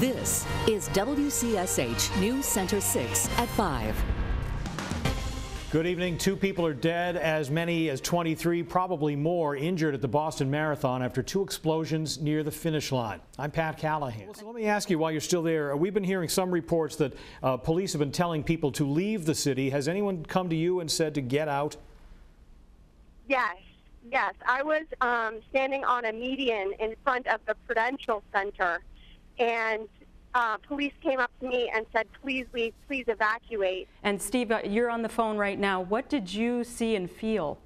This is WCSH News Center 6 at 5. Good evening. 2 people are dead, as many as 23, probably more, injured at the Boston Marathon after 2 explosions near the finish line. I'm Pat Callahan. So let me ask you, while you're still there, we've been hearing some reports that police have been telling people to leave the city. Has anyone come to you and said to get out? Yes. I was standing on a median in front of the Prudential Center, and police came up to me and said, please leave, please evacuate. And Steve, you're on the phone right now. What did you see and feel?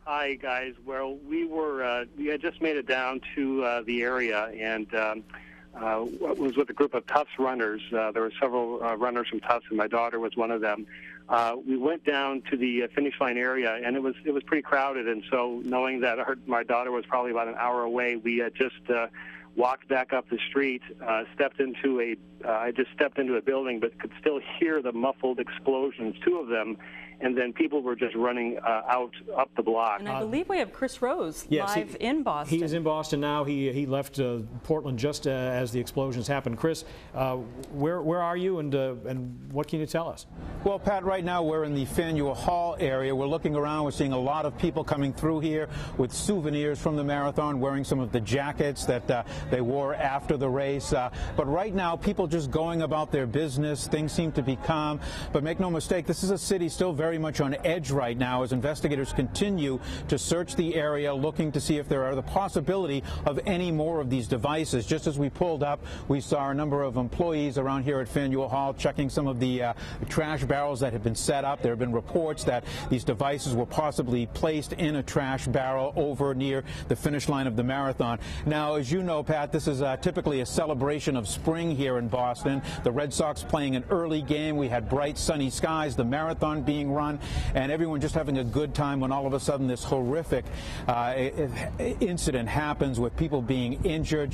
Hi, guys. Well, we had just made it down to the area, and was with a group of Tufts runners. There were several runners from Tufts, and my daughter was one of them. We went down to the finish line area, and it was pretty crowded. And so, knowing that my daughter was probably about an hour away, we just walked back up the street, I just stepped into a building, but could still hear the muffled explosions, 2 of them, and then people were just running up the block. And I believe we have Chris Rose live in Boston. He is in Boston now. He left Portland just as the explosions happened. Chris, where are you, and what can you tell us? Well, Pat, right now we're in the Faneuil Hall area. We're looking around. We're seeing a lot of people coming through here with souvenirs from the marathon, wearing some of the jackets that they wore after the race. But right now, people just going about their business. Things seem to be calm. But make no mistake, this is a city still very much on edge right now as investigators continue to search the area, looking to see if there are the possibility of any more of these devices. Just as we pulled up, we saw a number of employees around here at Faneuil Hall checking some of the trash barrels that had been set up. There have been reports that these devices were possibly placed in a trash barrel over near the finish line of the marathon. Now, as you know, Pat, this is typically a celebration of spring here in Boston. The Red Sox playing an early game. We had bright sunny skies, the marathon being run, and everyone just having a good time when all of a sudden this horrific incident happens with people being injured.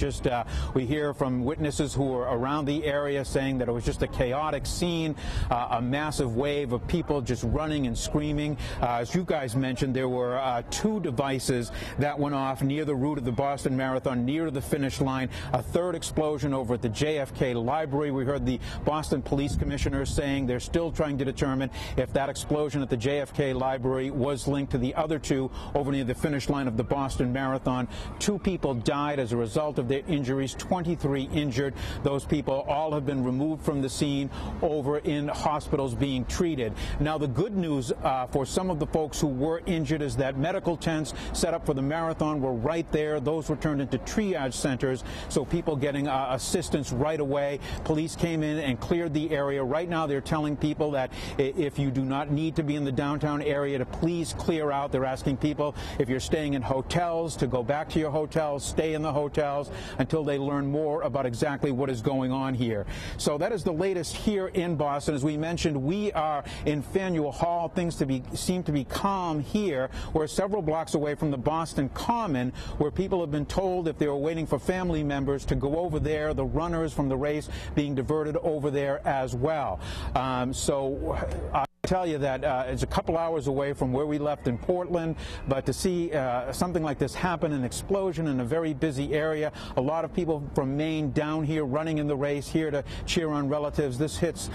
We hear from witnesses who are around the area saying that it was just a chaotic scene, a massive wave of people just running and screaming. As you guys mentioned, there were 2 devices that went off near the route of the Boston Marathon, near the finish line. A 3rd explosion over at the JFK Library. We heard the Boston Police Commissioner saying they're still trying to determine if that explosion at the JFK Library was linked to the other 2 over near the finish line of the Boston Marathon. 2 people died as a result of their injuries, 23 injured. Those people all have been removed from the scene, over in hospitals being treated. Now, the good news for some of the folks who were injured is that medical tents set up for the marathon were right there. Those were turned into triage centers, so people getting assistance right away. Police came in and cleared the area. Right now, they're telling people that if you do not need to be in the downtown area, to please clear out. They're asking people, if you're staying in hotels, to go back to your hotels, stay in the hotels until they learn more about exactly what is going on here. So that is the latest here in Boston. As we mentioned, we are in Faneuil Hall. Things seem to be calm here. We're several blocks away from the Boston Common, where people have been told if they were waiting for family members to go over there, the runners from the race being diverted over there as well. I tell you that it's a couple hours away from where we left in Portland, but to see something like this happen, an explosion in a very busy area, a lot of people from Maine down here running in the race, here to cheer on relatives. This hits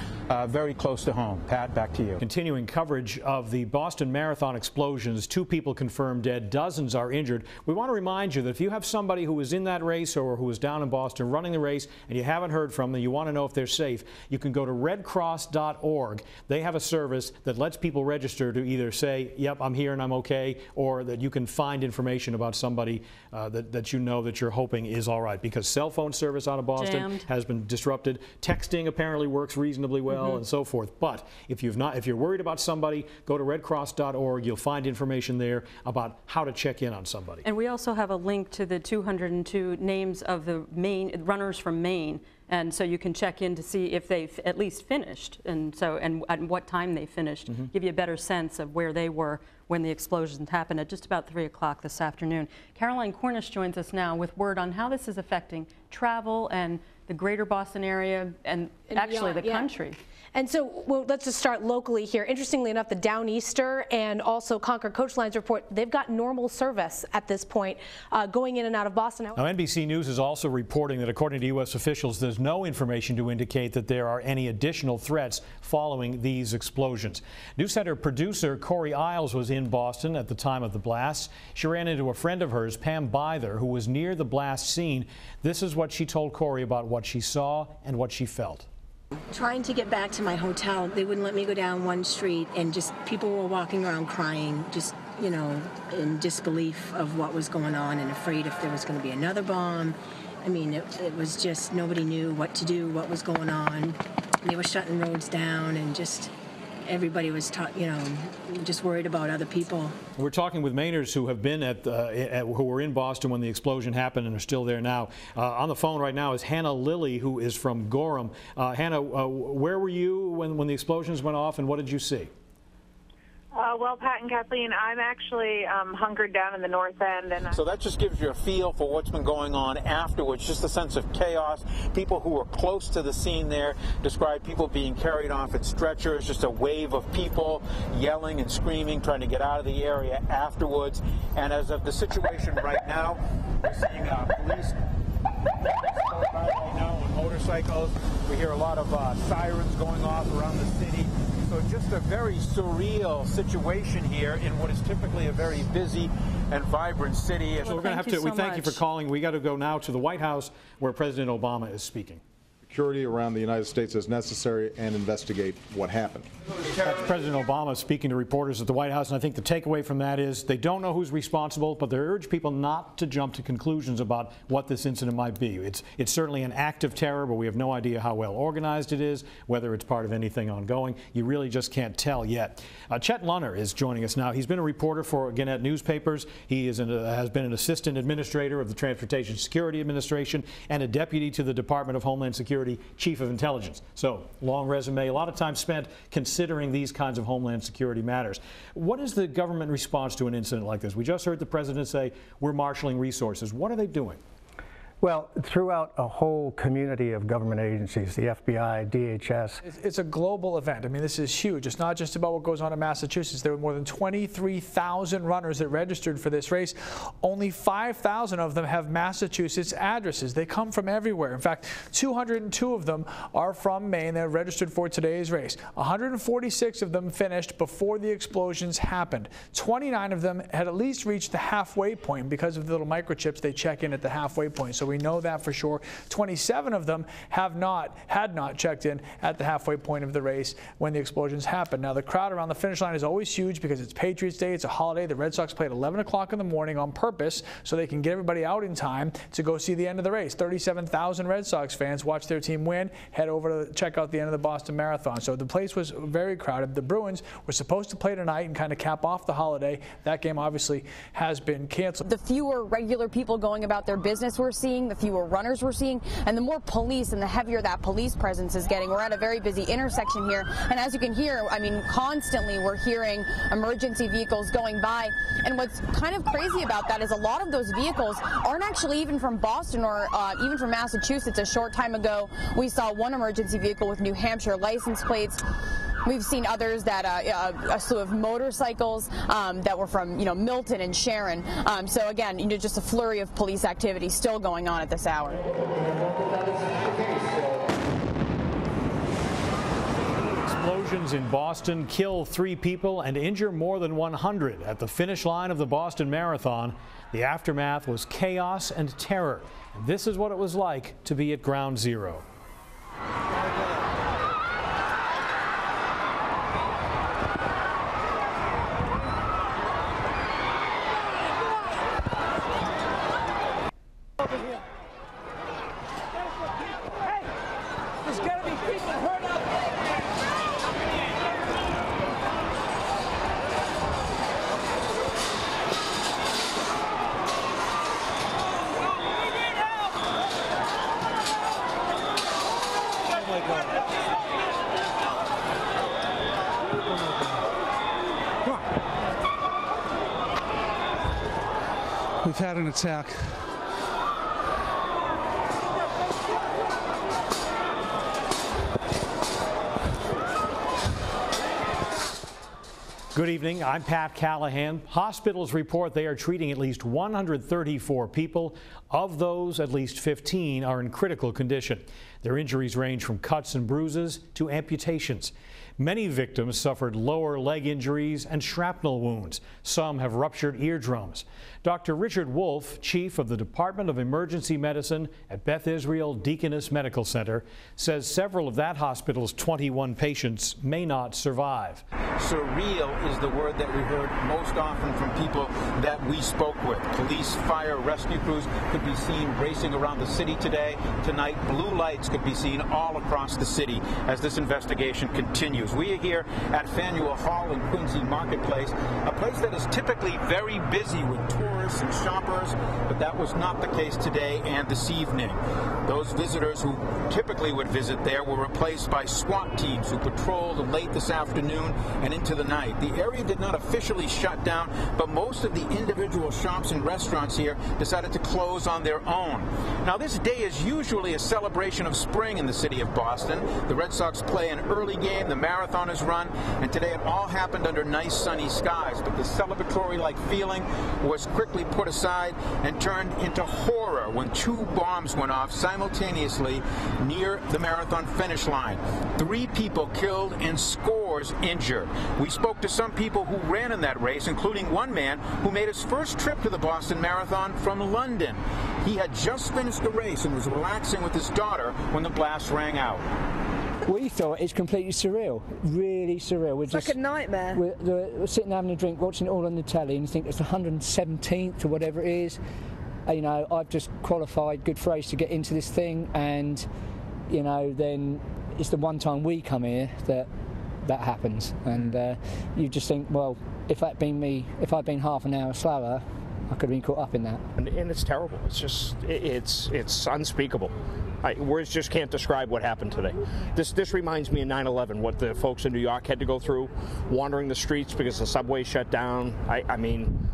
very close to home. Pat, back to you. Continuing coverage of the Boston Marathon explosions, 2 people confirmed dead, dozens are injured. We want to remind you that if you have somebody who was in that race or who was down in Boston running the race and you haven't heard from them, you want to know if they're safe, you can go to redcross.org. They have a service that lets people register to either say, yep, I'm here and I'm okay, or that you can find information about somebody that you know that you're hoping is all right, because cell phone service out of Boston has been disrupted. Texting apparently works reasonably well, and so forth. But if you're worried about somebody, go to redcross.org. You'll find information there about how to check in on somebody. And we also have a link to the 202 names of the runners from Maine. And so you can check in to see if they've at least finished, and at what time they finished, give you a better sense of where they were when the explosions happened at just about 3 o'clock this afternoon. Caroline Cornish joins us now with word on how this is affecting travel and the greater Boston area and actually the country. And so, well, let's just start locally here. Interestingly enough, the Downeaster and also Concord Coach Lines report they've got normal service at this point going in and out of Boston. Now, NBC News is also reporting that according to U.S. officials, there's no information to indicate that there are any additional threats following these explosions. News Center producer Corey Isles was in Boston at the time of the blasts. She ran into a friend of hers, Pam Byther, who was near the blast scene. This is what she told Corey about what she saw and what she felt. Trying to get back to my hotel, they wouldn't let me go down one street, and just people were walking around crying, just, you know, in disbelief of what was going on and afraid if there was going to be another bomb. I mean, it was just nobody knew what to do, what was going on. They were shutting roads down, and just everybody was, you know, just worried about other people. We're talking with Mainers who have been who were in Boston when the explosion happened and are still there now. On the phone right now is Hannah Lilly, who is from Gorham. Hannah, where were you when the explosions went off, and what did you see? Well, Pat and Kathleen, I'm actually hunkered down in the north end. And so that just gives you a feel for what's been going on afterwards, just a sense of chaos. People who were close to the scene there describe people being carried off in stretchers, just a wave of people yelling and screaming, trying to get out of the area afterwards. And as of the situation right now, we're seeing police right now on motorcycles. We hear a lot of sirens going off around the city. So just a very surreal situation here in what is typically a very busy and vibrant city. So we're going to have to, we thank you for calling. We got to go now to the White House where President Obama is speaking. Security around the United States as necessary and investigate what happened. That's President Obama speaking to reporters at the White House, and I think the takeaway from that is they don't know who's responsible, but they urge people not to jump to conclusions about what this incident might be. It's certainly an act of terror, but we have no idea how well organized it is, whether it's part of anything ongoing. You really just can't tell yet. Chet Lunner is joining us now. He's been a reporter for Gannett Newspapers. He has been an assistant administrator of the Transportation Security Administration and a deputy to the Department of Homeland Security Chief of Intelligence. So, long resume, a lot of time spent considering these kinds of Homeland Security matters. What is the government response to an incident like this? We just heard the president say we're marshaling resources. What are they doing? Well, throughout a whole community of government agencies, the FBI, DHS. It's a global event. I mean, this is huge. It's not just about what goes on in Massachusetts. There were more than 23,000 runners that registered for this race. Only 5,000 of them have Massachusetts addresses. They come from everywhere. In fact, 202 of them are from Maine. They're registered for today's race. 146 of them finished before the explosions happened. 29 of them had at least reached the halfway point because of the little microchips they check in at the halfway point. So we know that for sure. 27 of them had not checked in at the halfway point of the race when the explosions happened. Now, the crowd around the finish line is always huge because it's Patriots Day. It's a holiday. The Red Sox play at 11 o'clock in the morning on purpose so they can get everybody out in time to go see the end of the race. 37,000 Red Sox fans watch their team win, head over to check out the end of the Boston Marathon. So the place was very crowded. The Bruins were supposed to play tonight and kind of cap off the holiday. That game obviously has been canceled. The fewer regular people going about their business we're seeing, the fewer runners we're seeing, and the more police and the heavier that police presence is getting. We're at a very busy intersection here, and as you can hear, I mean, constantly we're hearing emergency vehicles going by. And what's kind of crazy about that is a lot of those vehicles aren't actually even from Boston or even from Massachusetts. A short time ago, we saw one emergency vehicle with New Hampshire license plates. We've seen others that a slew of motorcycles that were from, Milton and Sharon. So again, just a flurry of police activity still going on at this hour. Explosions in Boston kill 3 people and injure more than 100 at the finish line of the Boston Marathon. The aftermath was chaos and terror. And this is what it was like to be at ground zero. We've had an attack. Good evening. I'm Pat Callahan. Hospitals report they are treating at least 134 people. Of those, at least 15 are in critical condition. Their injuries range from cuts and bruises to amputations. Many victims suffered lower leg injuries and shrapnel wounds. Some have ruptured eardrums. Dr. Richard Wolf, chief of the Department of Emergency Medicine at Beth Israel Deaconess Medical Center, says several of that hospital's 21 patients may not survive. Surreal is the word that we heard most often from people that we spoke with. Police, fire, rescue crews could be seen racing around the city today. Tonight, blue lights could be seen all across the city as this investigation continues. We are here at Faneuil Hall in Quincy Marketplace, a place that is typically very busy with tourists and shoppers, but that was not the case today and this evening. Those visitors who typically would visit there were replaced by SWAT teams who patrolled late this afternoon and into the night. The area did not officially shut down, but most of the individual shops and restaurants here decided to close on their own. Now, this day is usually a celebration of spring in the city of Boston. The Red Sox play an early game, the marathon is run, and today it all happened under nice sunny skies, but the celebratory-like feeling was quickly put aside and turned into horror when 2 bombs went off simultaneously near the marathon finish line. 3 people killed and scores injured. We spoke to some people who ran in that race, including one man who made his first trip to the Boston Marathon from London. He had just finished the race and was relaxing with his daughter when the blast rang out. We thought it's completely surreal, really surreal. It's like a nightmare. We're sitting having a drink, watching it all on the telly, and you think it's the 117th or whatever it is. You know, I've just qualified, good phrase, to get into this thing, and, you know, then it's the one time we come here that happens. And you just think, well, if that'd been me, if I'd been half an hour slower, I could have been caught up in that. And it's terrible. It's just, it's unspeakable. Words just can't describe what happened today. This reminds me of 9/11, what the folks in New York had to go through, wandering the streets because the subway shut down. I mean,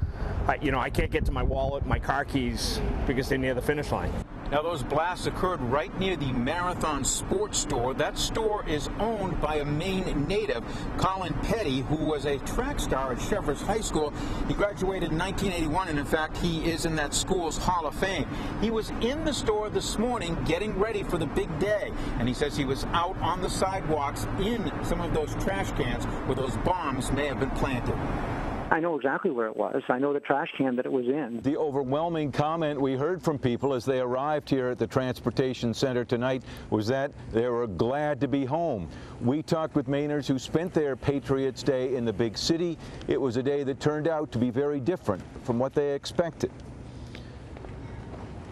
I can't get to my wallet, my car keys, because they're near the finish line. Now, those blasts occurred right near the Marathon Sports Store. That store is owned by a Maine native, Colin Petty, who was a track star at Cheverus High School. He graduated in 1981, and in fact, he is in that school's Hall of Fame. He was in the store this morning getting ready for the big day, and he says he was out on the sidewalks in some of those trash cans where those bombs may have been planted. I know exactly where it was. I know the trash can that it was in. The overwhelming comment we heard from people as they arrived here at the Transportation Center tonight was that they were glad to be home. We talked with Mainers who spent their Patriots Day in the big city. It was a day that turned out to be very different from what they expected.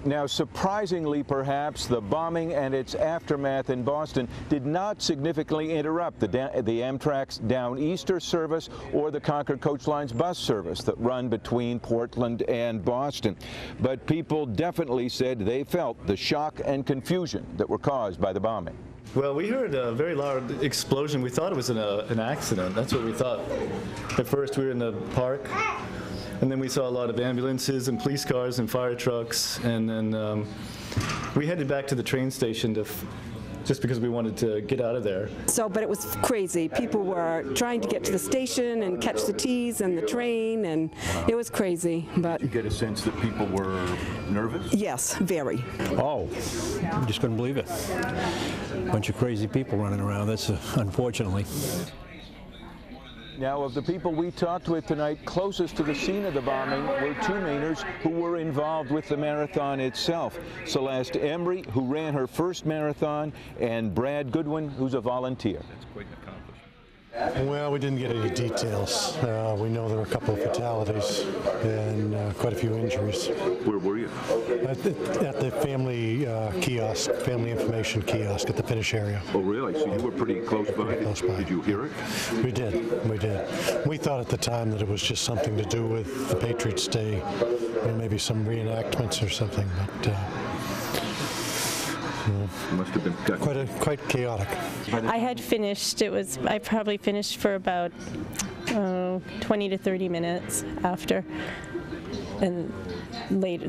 Now, surprisingly, perhaps, the bombing and its aftermath in Boston did not significantly interrupt the Amtrak's Down Easter service or the Concord Coach Line's bus service that run between Portland and Boston. But people definitely said they felt the shock and confusion that were caused by the bombing. Well, we heard a very loud explosion. We thought it was an accident. That's what we thought. At first, we were in the park. And then we saw a lot of ambulances and police cars and fire trucks, and then we headed back to the train station just because we wanted to get out of there. But it was crazy. People were trying to get to the station and catch the T's and the train, and it was crazy. But did you get a sense that people were nervous? Yes, very. Oh, I just couldn't believe it. A bunch of crazy people running around. That's unfortunately. Now, of the people we talked with tonight closest to the scene of the bombing were 2 Mainers who were involved with the marathon itself. Celeste Embry, who ran her first marathon, and Brad Goodwin, who's a volunteer. That's quite an accomplishment. Well, we didn't get any details. We know there were a couple of fatalities and quite a few injuries. Where were you? At the family kiosk, family information kiosk at the finish area. Oh, really? So you were pretty close by? Pretty close by. Did you hear it? We did. We did. We thought at the time that it was just something to do with the Patriots Day, maybe some reenactments or something, but must have been quite chaotic. I had finished. I probably finished for about 20 to 30 minutes after. And later,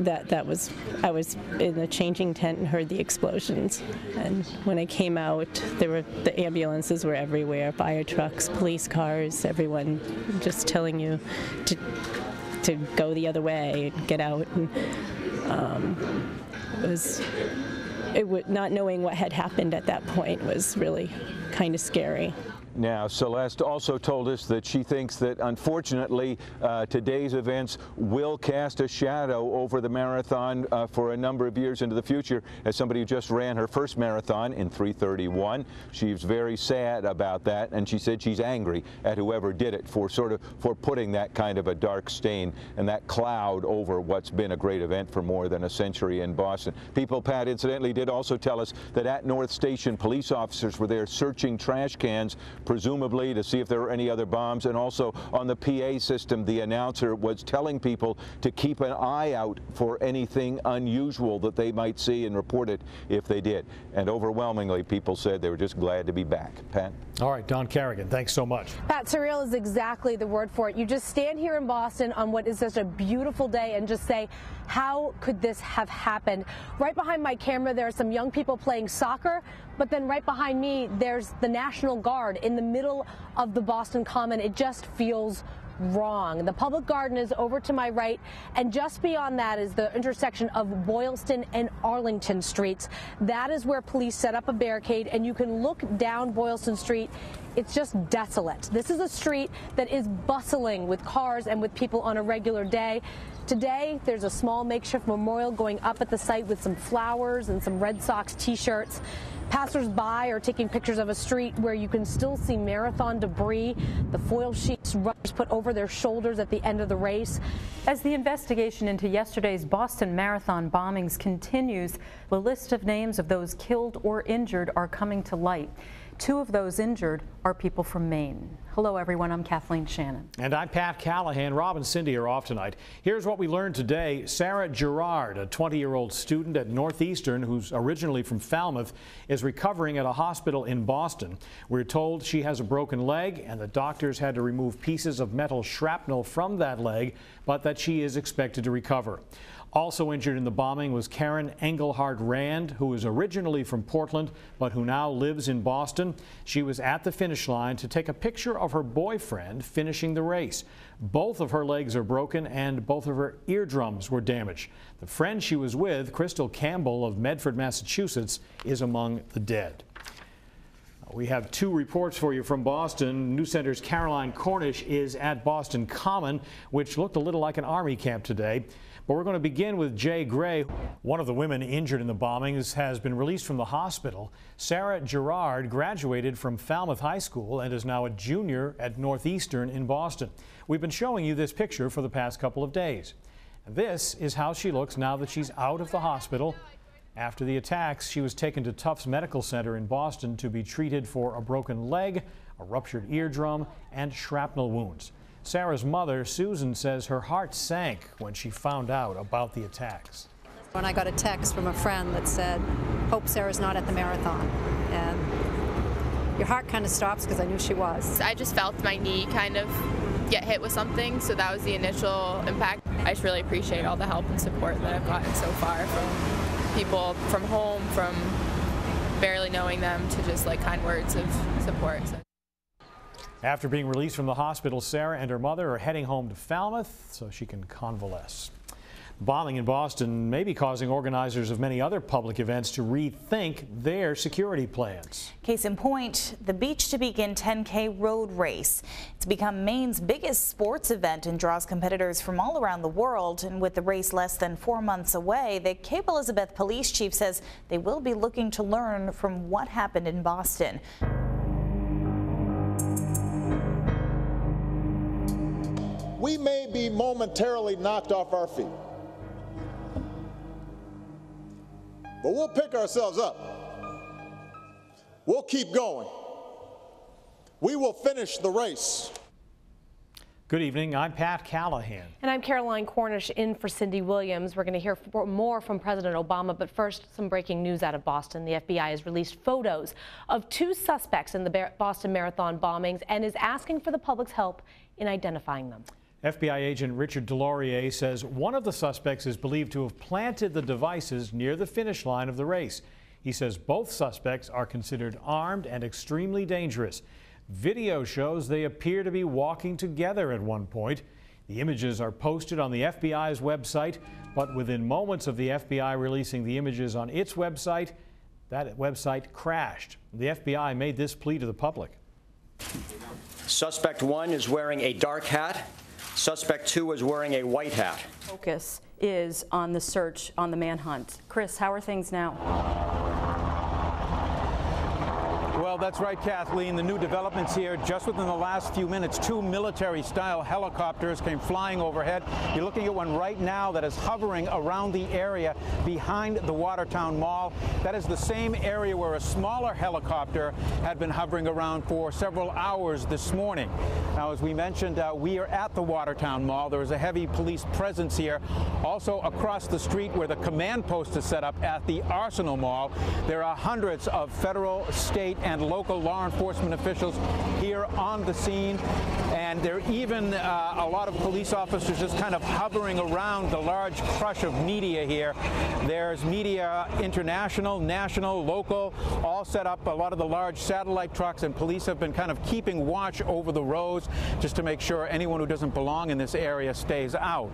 I was in the changing tent and heard the explosions. And when I came out, the ambulances were everywhere, fire trucks, police cars, everyone just telling you to go the other way and get out. And not knowing what had happened at that point was really kind of scary. Now, Celeste also told us that she thinks that, unfortunately, today's events will cast a shadow over the marathon for a number of years into the future. As somebody who just ran her first marathon in 3:31, she's very sad about that, and she said she's angry at whoever did it for putting that kind of a dark stain and that cloud over what's been a great event for more than a century in Boston. People, Pat, incidentally, did also tell us that at North Station, police officers were there searching trash cans, presumably to see if there were any other bombs, and also on the PA system, the announcer was telling people to keep an eye out for anything unusual that they might see and report it if they did. And overwhelmingly, people said they were just glad to be back. Pat? All right, Don Carrigan, thanks so much. Pat, surreal is exactly the word for it. You just stand here in Boston on what is such a beautiful day and just say, how could this have happened? Right behind my camera, there are some young people playing soccer, but then right behind me, there's the National Guard in the middle of the Boston Common. It just feels wrong. The Public Garden is over to my right, and just beyond that is the intersection of Boylston and Arlington Streets. That is where police set up a barricade, and you can look down Boylston Street. It's just desolate. This is a street that is bustling with cars and with people on a regular day. Today, there's a small makeshift memorial going up at the site with some flowers and some Red Sox t-shirts. Passers-by are taking pictures of a street where you can still see marathon debris, the foil sheets runners put over their shoulders at the end of the race. As the investigation into yesterday's Boston Marathon bombings continues, the list of names of those killed or injured are coming to light. 2 of those injured are people from Maine. Hello, everyone. I'm Kathleen Shannon. And I'm Pat Callahan. Rob and Cindy are off tonight. Here's what we learned today. Sarah Gerard, a 20-year-old student at Northeastern who's originally from Falmouth, is recovering at a hospital in Boston. We're told she has a broken leg and the doctors had to remove pieces of metal shrapnel from that leg, but that she is expected to recover. Also injured in the bombing was Karen Engelhardt Rand, who is originally from Portland, but who now lives in Boston. She was at the finish line to take a picture of her boyfriend finishing the race. Both of her legs are broken and both of her eardrums were damaged. The friend she was with, Crystal Campbell of Medford, Massachusetts, is among the dead. We have 2 reports for you from Boston. News Center's Caroline Cornish is at Boston Common, which looked a little like an army camp today. But we're going to begin with Jay Gray. One of the women injured in the bombings has been released from the hospital. Sarah Gerard graduated from Falmouth High School and is now a junior at Northeastern in Boston. We've been showing you this picture for the past couple of days. This is how she looks now that she's out of the hospital. After the attacks, she was taken to Tufts Medical Center in Boston to be treated for a broken leg, a ruptured eardrum, and shrapnel wounds. Sarah's mother, Susan, says her heart sank when she found out about the attacks. When I got a text from a friend that said, "Hope Sarah's not at the marathon," and your heart kind of stops because I knew she was. I just felt my knee kind of get hit with something, so that was the initial impact. I just really appreciate all the help and support that I've gotten so far from people from home, from barely knowing them, to just like kind words of support. So. After being released from the hospital, Sarah and her mother are heading home to Falmouth so she can convalesce. Bombing in Boston may be causing organizers of many other public events to rethink their security plans. Case in point, the Beach to Beacon 10K road race. It's become Maine's biggest sports event and draws competitors from all around the world. And with the race less than 4 months away, the Cape Elizabeth police chief says they will be looking to learn from what happened in Boston. We may be momentarily knocked off our feet, but we'll pick ourselves up. We'll keep going. We will finish the race. Good evening. I'm Pat Callahan. And I'm Caroline Cornish in for Cindy Williams. We're going to hear more from President Obama, but first, some breaking news out of Boston. The FBI has released photos of 2 suspects in the Boston Marathon bombings and is asking for the public's help in identifying them. FBI agent Richard Delorier says one of the suspects is believed to have planted the devices near the finish line of the race. He says both suspects are considered armed and extremely dangerous. Video shows they appear to be walking together at one point. The images are posted on the FBI's website, but within moments of the FBI releasing the images on its website, that website crashed. The FBI made this plea to the public. Suspect 1 is wearing a dark hat. Suspect 2 is wearing a white hat. Focus is on the search, on the manhunt. Chris, how are things now? Well, that's right, Kathleen. The new developments here, just within the last few minutes, 2 military-style helicopters came flying overhead. You're looking at one right now that is hovering around the area behind the Watertown Mall. That is the same area where a smaller helicopter had been hovering around for several hours this morning. Now, as we mentioned, we are at the Watertown Mall. There is a heavy police presence here. Also, across the street where the command post is set up at the Arsenal Mall, there are hundreds of federal, state, and local law enforcement officials here on the scene, and there are even a lot of police officers just kind of hovering around the large crush of media here. There's media international, national, local, all set up. A lot of the large satellite trucks, and police have been kind of keeping watch over the roads just to make sure anyone who doesn't belong in this area stays out.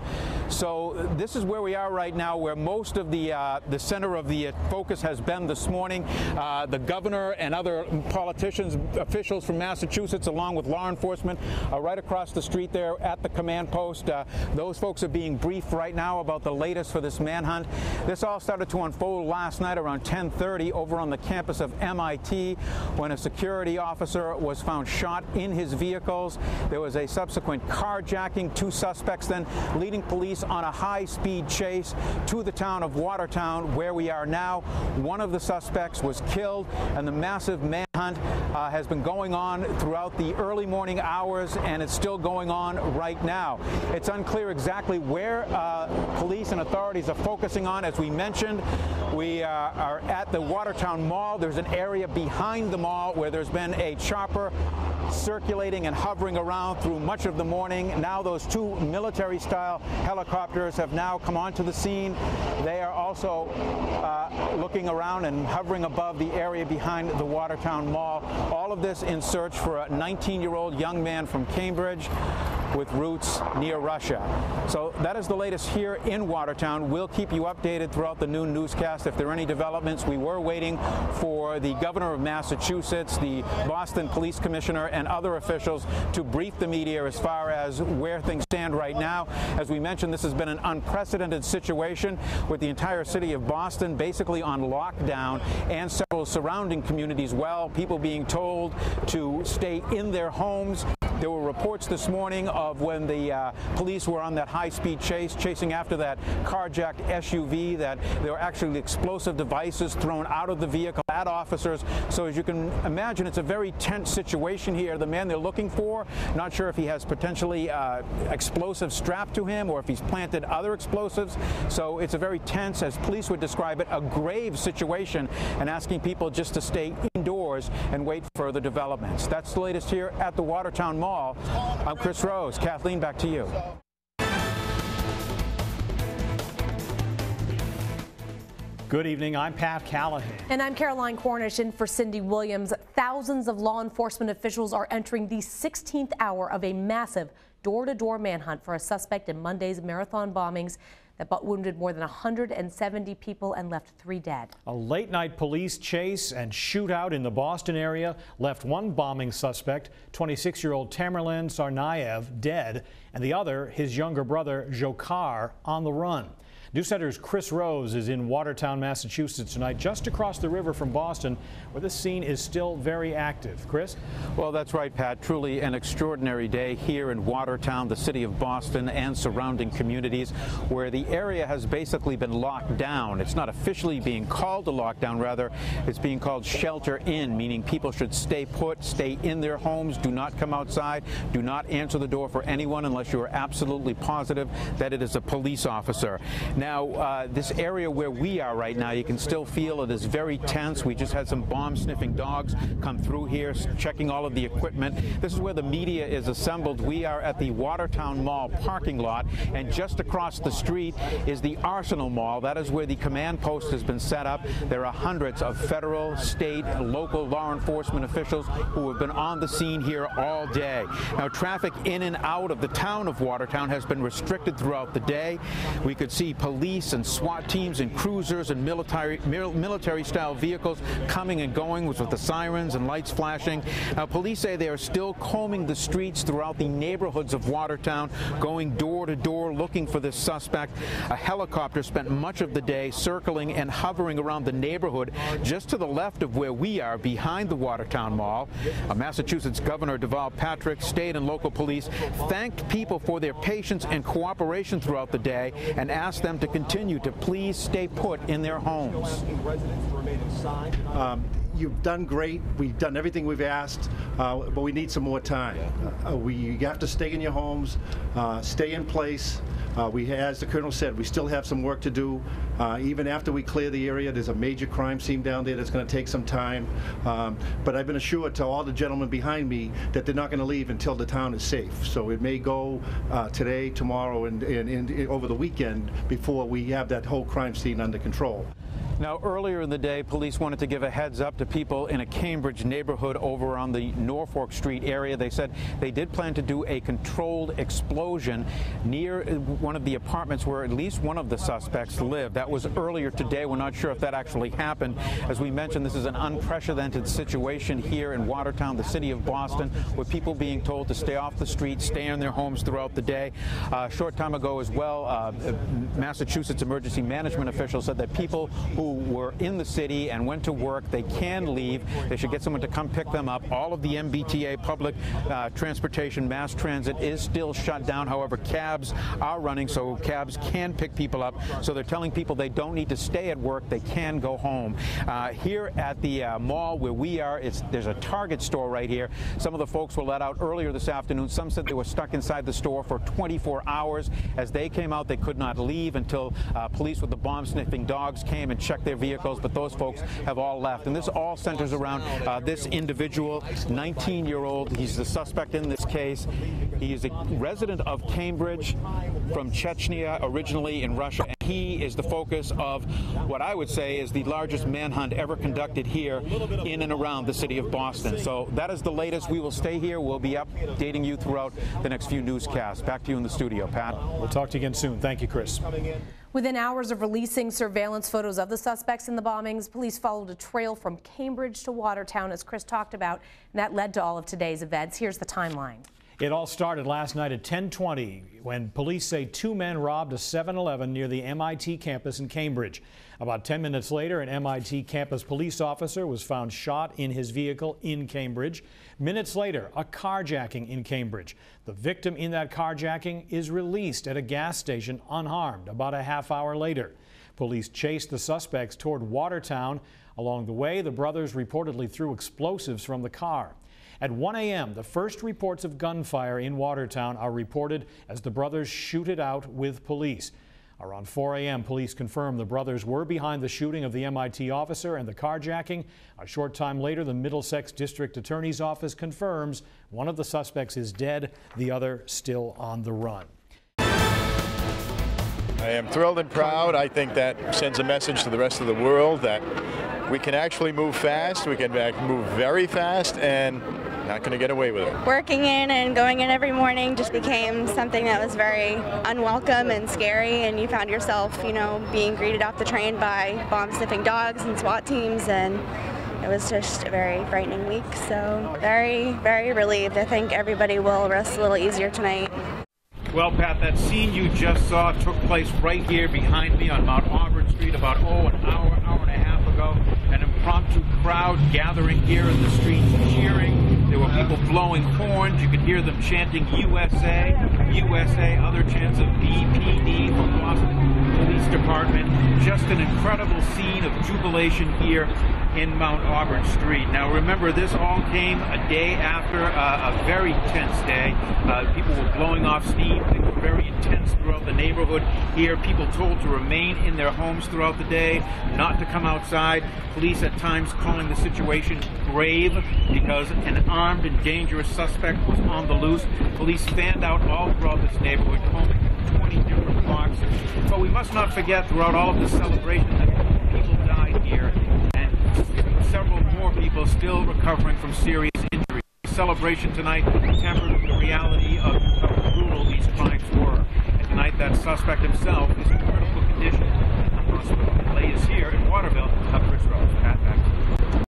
So this is where we are right now, where most of the center of the focus has been this morning. The governor and other politicians, officials from Massachusetts, along with law enforcement, are right across the street there at the command post. Those folks are being briefed right now about the latest for this manhunt. This all started to unfold last night around 10:30 over on the campus of MIT when a security officer was found shot in his vehicles. There was a subsequent carjacking, 2 suspects then leading police on a high-speed chase to the town of Watertown, where we are now. One of the suspects was killed, and the massive manhunt has been going on throughout the early morning hours, and it's still going on right now. It's unclear exactly where police and authorities are focusing on. As we mentioned, we are at the Watertown Mall. There's an area behind the mall where there's been a chopper circulating and hovering around through much of the morning. Now those 2 military-style helicopters have now come onto the scene. They are also looking around and hovering above the area behind the Watertown Mall. All of this in search for a 19-year-old young man from Cambridge with roots near Russia. So that is the latest here in Watertown. We'll keep you updated throughout the noon newscast if there are any developments. We were waiting for the governor of Massachusetts, the Boston police commissioner, and other officials to brief the media as far as where things stand right now. As we mentioned, this has been an unprecedented situation with the entire city of Boston basically on lockdown and several surrounding communities, well, people being told to stay in their homes. There were reports this morning of when the police were on that high-speed chase, chasing after that carjacked SUV, that there were actually explosive devices thrown out of the vehicle at officers. So as you can imagine, it's a very tense situation here. The man they're looking for, not sure if he has potentially explosives strapped to him or if he's planted other explosives. So it's a very tense, as police would describe it, a grave situation, and asking people just to stay indoors and wait for further developments. That's the latest here at the Watertown Mall. I'm Chris Rose. Kathleen, back to you. Good evening. I'm Pat Callahan. And I'm Caroline Cornish in for Cindy Williams. Thousands of law enforcement officials are entering the 16th hour of a massive door-to-door manhunt for a suspect in Monday's marathon bombings that wounded more than 170 people and left 3 dead. A late-night police chase and shootout in the Boston area left one bombing suspect, 26-year-old Tamerlan Tsarnaev, dead, and the other, his younger brother, Dzhokhar, on the run. News Center's Chris Rose is in Watertown, Massachusetts tonight, just across the river from Boston, where the scene is still very active. Chris? Well, that's right, Pat. Truly an extraordinary day here in Watertown, the city of Boston, and surrounding communities, where the area has basically been locked down. It's not officially being called a lockdown, rather, it's being called shelter in, meaning people should stay put, stay in their homes, do not come outside, do not answer the door for anyone unless you are absolutely positive that it is a police officer. Now, this area where we are right now, you can still feel it is very tense. We just had some bomb-sniffing dogs come through here, checking all of the equipment. This is where the media is assembled. We are at the Watertown Mall parking lot, and just across the street is the Arsenal Mall. That is where the command post has been set up. There are hundreds of federal, state, and local law enforcement officials who have been on the scene here all day. Now, traffic in and out of the town of Watertown has been restricted throughout the day. We could see police and SWAT teams and cruisers and military-style vehicles coming and going with the sirens and lights flashing. Now, police say they are still combing the streets throughout the neighborhoods of Watertown, going door to door looking for this suspect. A helicopter spent much of the day circling and hovering around the neighborhood just to the left of where we are, behind the Watertown Mall. Massachusetts Governor Deval Patrick, state and local police thanked people for their patience and cooperation throughout the day and asked them to continue to please stay put in their homes. You've done great. We've done everything we've asked, but we need some more time. You have to stay in your homes, stay in place. As the Colonel said, we still have some work to do. Even after we clear the area, there's a major crime scene down there that's going to take some time. But I've been assured to all the gentlemen behind me that they're not going to leave until the town is safe. So it may go today, tomorrow, and over the weekend before we have that whole crime scene under control. Now, earlier in the day, police wanted to give a heads up to people in a Cambridge neighborhood over on the Norfolk Street area. They said they did plan to do a controlled explosion near one of the apartments where at least one of the suspects lived. That was earlier today. We're not sure if that actually happened. As we mentioned, this is an unprecedented situation here in Watertown, the city of Boston, with people being told to stay off the street, stay in their homes throughout the day. A short time ago as well, Massachusetts emergency management officials said that people who were in the city and went to work, they can leave. They should get someone to come pick them up. All of the MBTA public transportation, mass transit is still shut down. However, cabs are running, so cabs can pick people up. So they're telling people they don't need to stay at work. They can go home. Here at the mall where we are, there's a Target store right here. Some of the folks were let out earlier this afternoon. Some said they were stuck inside the store for 24 hours. As they came out, they could not leave until police with the bomb-sniffing dogs came and checked their vehicles, but those folks have all left. And this all centers around this individual, 19-year-old. He's the suspect in this case. He is a resident of Cambridge from Chechnya, originally in Russia. And he is the focus of what I would say is the largest manhunt ever conducted here in and around the city of Boston. So that is the latest. We will stay here. We'll be updating you throughout the next few newscasts. Back to you in the studio, Pat. We'll talk to you again soon. Thank you, Chris. Within hours of releasing surveillance photos of the suspects in the bombings, police followed a trail from Cambridge to Watertown, as Chris talked about, and that led to all of today's events. Here's the timeline. It all started last night at 10:20 when police say two men robbed a 7-Eleven near the MIT campus in Cambridge. About 10 minutes later, an MIT campus police officer was found shot in his vehicle in Cambridge. Minutes later, a carjacking in Cambridge. The victim in that carjacking is released at a gas station unharmed about a half hour later. Police chased the suspects toward Watertown. Along the way, the brothers reportedly threw explosives from the car. At 1 a.m., the first reports of gunfire in Watertown are reported as the brothers shoot it out with police. Around 4 a.m., police confirmed the brothers were behind the shooting of the MIT officer and the carjacking. A short time later, the Middlesex District Attorney's Office confirms one of the suspects is dead, the other still on the run. I am thrilled and proud. I think that sends a message to the rest of the world that we can actually move fast, we can move very fast, and not going to get away with it. Working in and going in every morning just became something that was very unwelcome and scary, and you found yourself, being greeted off the train by bomb-sniffing dogs and SWAT teams, and it was just a very frightening week. So very, very relieved. I think everybody will rest a little easier tonight. Well, Pat, that scene you just saw took place right here behind me on Mount Auburn Street about, an hour and a half ago. An impromptu crowd gathering here in the streets cheering. There were people blowing horns. You could hear them chanting USA, USA, other chants of BPD from Boston Police Department. Just an incredible scene of jubilation here in Mount Auburn Street. Now remember, this all came a day after a very tense day. People were blowing off steam. Things were very intense throughout the neighborhood here. People told to remain in their homes throughout the day, not to come outside. Police at times calling the situation grave because an armed and dangerous suspect was on the loose. Police fanned out all throughout this neighborhood, combing 20 different blocks. But we must not forget, throughout all of this celebration, that people died here, and several more people still recovering from serious injuries. The celebration tonight tempered with the reality of how brutal these crimes were. And tonight, that suspect himself is in critical condition in the hospital. Lay is here in Waterville, up Ridge Road. Pat, back to you.